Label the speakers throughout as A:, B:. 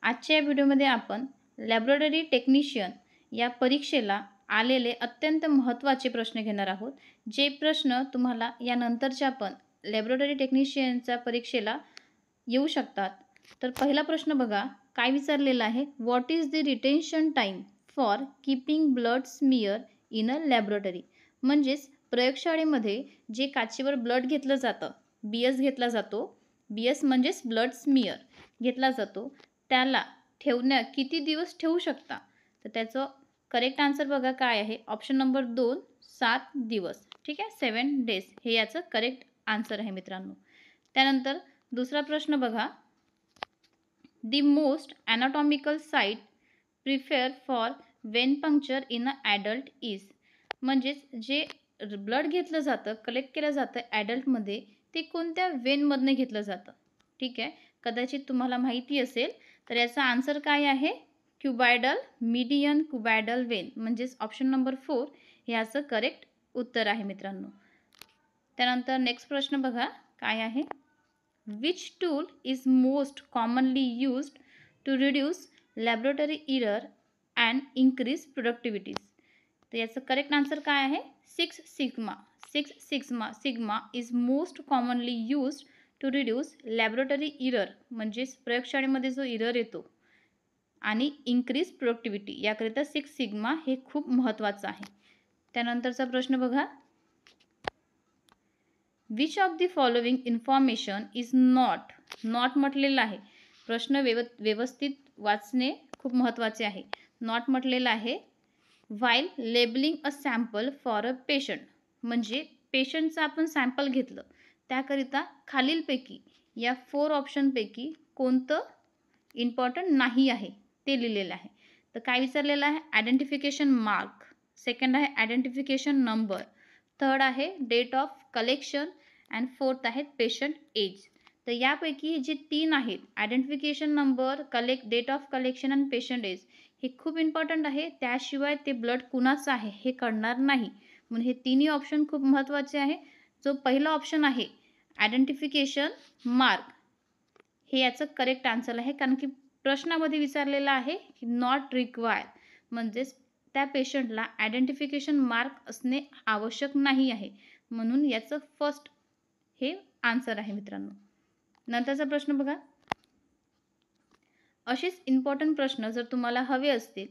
A: आजच्या या व्हिडिओमध्ये आपण लॅबोरेटरी टेक्निशियन या परीक्षेला आलेले अत्यंत महत्त्वाचे प्रश्न घेणार आहोत. जे प्रश्न तुम्हाला यानंतरच्या पण लॅबोरेटरी टेक्निशियनच्या परीक्षेला येऊ शकतात. तर पहिला प्रश्न बघा काय विचारलेला आहे. What is the retention time for keeping blood smear in a laboratory. म्हणजेच प्रयोगशाळेमध्ये जे काचेवर ब्लड घेतलं जातं, BS घेतला जातो. BS म्हणजेच ब्लड स्मिअर घेतला जातो. त्याला किती दिवस ठेवू शकता. तर त्याचं करेक्ट आन्सर बघा काय आहे. ऑप्शन नंबर 2 7 दिवस. ठीक आहे, 7 डेज हे याचं करेक्ट आन्सर आहे मित्रांनो. त्यानंतर दुसरा प्रश्न बघा. The most anatomical site prefer for vein puncture in a adult is. म्हणजेच जे ब्लड घेतलं जातं, कलेक्ट केलं जातं ॲडल्टमध्ये, ते कोणत्या वेनमधनं घेतलं जातं. ठीक आहे, कदाचित तुम्हाला माहिती असेल. तर याचा आन्सर काय आहे. क्युबायडल मीडियन क्युबायडल वेन म्हणजेच ऑप्शन नंबर 4 हे याचं करेक्ट उत्तर आहे मित्रांनो. त्यानंतर नेक्स्ट प्रश्न बघा काय आहे. Which tool is most commonly used to reduce laboratory error and increase productivities. तर याचं करेक्ट आन्सर काय आहे. 6 sigma. 6 sigma is most commonly used to reduce laboratory error म्हणजेच प्रयोगशाळेमध्ये जो इरर येतो आणि इन्क्रीज प्रोडक्टिव्हिटी याकरिता 6 सिग्मा हे खूप महत्त्वाचं आहे. त्यानंतरचा प्रश्न बघा. Which of the following information is not म्हटलेलं आहे. प्रश्न व्यवस्थित वाचणे खूप महत्त्वाचे आहे. नॉट म्हटलेलं आहे. While labelling a sample for a patient. म्हणजे पेशंटचं आपण सॅम्पल घेतलं त्याकरिता खालीलपैकी या 4 ऑप्शनपैकी कोणतं इम्पॉर्टंट नाही आहे ते लिहिलेलं आहे. तर काय विचारलेलं आहे. Identification mark. सेकंड आहे आयडेंटिफिकेशन नंबर. थर्ड आहे date of collection and fourth आहे पेशंट एज. तर यापैकी जे 3 आहेत identification number, date of collection and patient age हे खूप इम्पॉर्टंट आहे. त्याशिवाय ते ब्लड कुणाचं आहे हे कळणार नाही. म्हणून हे तिन्ही ऑप्शन खूप महत्त्वाचे आहे. जो पहिला ऑप्शन आहे आयडेंटिफिकेशन मार्क हे याचं करेक्ट आन्सर आहे. कारण की प्रश्नामध्ये विचारलेलं आहे की नॉट रिक्वायर म्हणजेच त्या पेशंटला आयडेंटिफिकेशन मार्क असणे आवश्यक नाही आहे. म्हणून याचं फर्स्ट हे आन्सर आहे मित्रांनो. नंतरचा प्रश्न बघा. असेच इम्पॉर्टंट प्रश्न जर तुम्हाला हवे असतील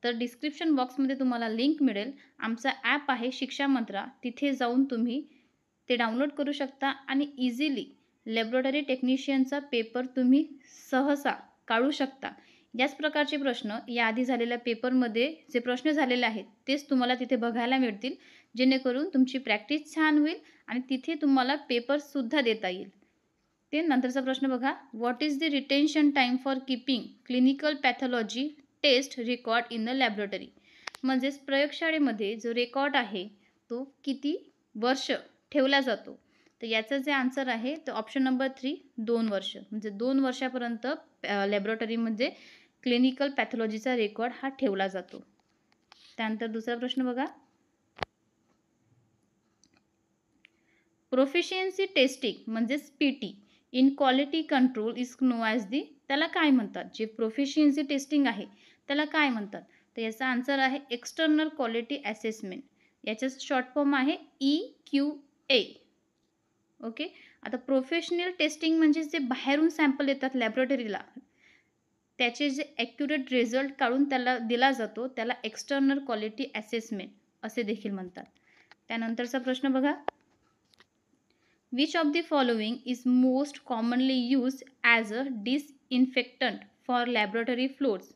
A: तर डिस्क्रिप्शन बॉक्समध्ये तुम्हाला लिंक मिळेल. आमचा ॲप आहे शिक्षा मंत्रा. तिथे जाऊन तुम्ही ते डाउनलोड करू शकता आणि इझिली लॅबोरेटरी टेक्निशियनचा पेपर तुम्ही सहसा काढू शकता. याच प्रकारचे प्रश्न याआधी झालेल्या पेपरमध्ये जे प्रश्न झालेले आहेत तेच तुम्हाला तिथे बघायला मिळतील. जेणेकरून तुमची प्रॅक्टिस छान होईल आणि तिथे तुम्हाला पेपरसुद्धा देता येईल. ते नंतरचा प्रश्न बघा. What is the retention time for keeping clinical pathology test record in the laboratory. म्हणजेच प्रयोगशाळेमध्ये जो रेकॉर्ड आहे तो किती वर्ष ठेवला जातो. तर याचं जे आन्सर आहे तो ऑप्शन नंबर 3 2 वर्ष. म्हणजे 2 वर्षापर्यंत लॅबोरेटरीमध्ये क्लिनिकल पॅथॉलॉजीचा रेकॉर्ड हा ठेवला जातो. त्यानंतर दुसरा प्रश्न बघा. प्रोफिशियन्सी टेस्टिंग म्हणजेच PT in quality control is know as the. त्याला काय म्हणतात. जे प्रोफिशियन्सी टेस्टिंग आहे त्याला काय म्हणतात. तर याचा आन्सर आहे एक्सटर्नल क्वालिटी असेसमेंट. याचं शॉर्ट फॉर्म आहे EQA. ओके. आता प्रोफेशनल टेस्टिंग म्हणजे जे बाहेरून सॅम्पल येतात लॅबोरेटरीला त्याचे जे ॲक्युरेट रिझल्ट काढून त्याला दिला जातो त्याला एक्सटर्नल क्वालिटी असेसमेंट असे देखील म्हणतात. त्यानंतरचा प्रश्न बघा. Which of the following is most commonly used as a disinfectant for laboratory floors.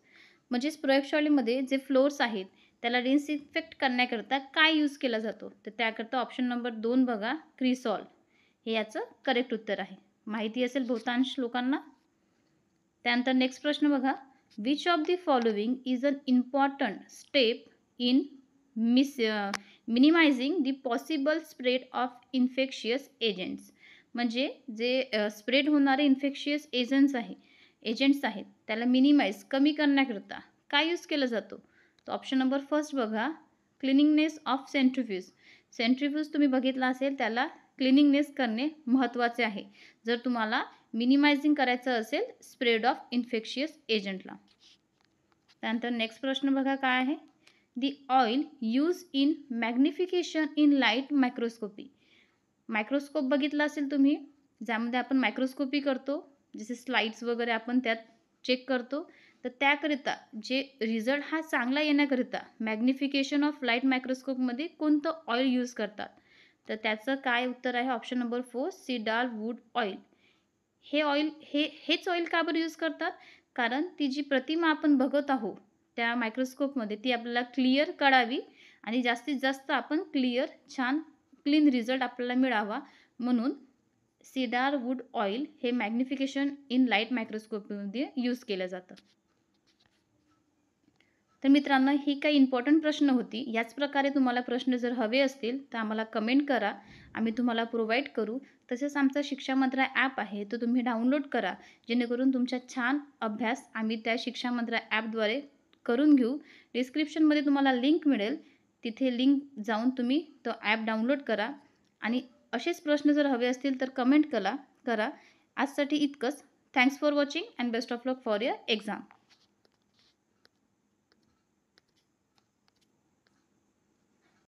A: म्हणजेच प्रयोगशाळेमध्ये जे फ्लोर्स आहेत त्याला डिसइन्फेक्ट करण्याकरता काय यूज केला जातो. तर त्याकरता ऑप्शन नंबर 2 बघा क्रिसॉल हे याचं करेक्ट उत्तर आहे. माहिती असेल बहुतांश लोकांना. त्यानंतर नेक्स्ट प्रश्न बघा. Which of the following is an important step in minimising the possible spread of infectious agents. म्हणजे जे स्प्रेड होणारे इन्फेक्शियस एजंट्स आहेत त्याला मिनिमाइज कमी करण्याकरता काय यूज केला जातो. तर ऑप्शन नंबर फर्स्ट बघा क्लिनिंगनेस ऑफ सेंट्रीफ्यूज. सेंट्रीफ्यूज तुम्ही बघितला असेल त्याला क्लिनिंगनेस करणे महत्त्वाचे आहे. जर तुम्हाला मिनिमायझिंग करायचं असेल स्प्रेड ऑफ इन्फेक्शियस एजंटला. त्यानंतर नेक्स्ट प्रश्न बघा काय आहे. The oil use in magnification in light microscopy. Microscope बघितला असेल तुम्ही, ज्यामध्ये आपण मायक्रोस्कोपी करतो, जसे स्लाइड्स वगैरे आपण त्यात चेक करतो. तर त्याकरिता जे रिझल्ट हा चांगला येण्याकरिता मॅग्निफिकेशन ऑफ लाईट मायक्रोस्कोपमध्ये कोणतं ऑइल यूज करतात? तर त्याचं काय उत्तर आहे? Option number 4 cedar wood oil. हे ऑइल हेच ऑइल का बरं यूज करतात? कारण ती जी प्रतिमा आपण बघत आहोत त्या मायक्रोस्कोपमध्ये ती आपल्याला क्लिअर कळावी आणि जास्तीत जास्त आपण क्लिअर छान क्लीन रिझल्ट आपल्याला मिळावा, म्हणून सीडार वूड ऑइल हे मॅग्निफिकेशन इन लाईट मायक्रोस्कोपमध्ये यूज केलं जातं. तर मित्रांनो, ही काही इम्पॉर्टंट प्रश्न होती. याच प्रकारे तुम्हाला प्रश्न जर हवे असतील तर आम्हाला कमेंट करा, आम्ही तुम्हाला प्रोव्हाइड करू. तसेच आमचा शिक्षा मंत्रा ॲप आहे, तो तुम्ही डाउनलोड करा, जेणेकरून तुमचा छान अभ्यास आम्ही त्या शिक्षा मंत्रा ॲपद्वारे करून घेऊ. डिस्क्रिप्शनमध्ये तुम्हाला लिंक मिळेल, तिथे लिंक जाऊन तुम्ही तो ॲप डाउनलोड करा आणि असेच प्रश्न जर हवे असतील तर कमेंट करा. आजसाठी इतकंच. Thanks for watching and best of luck for your exam.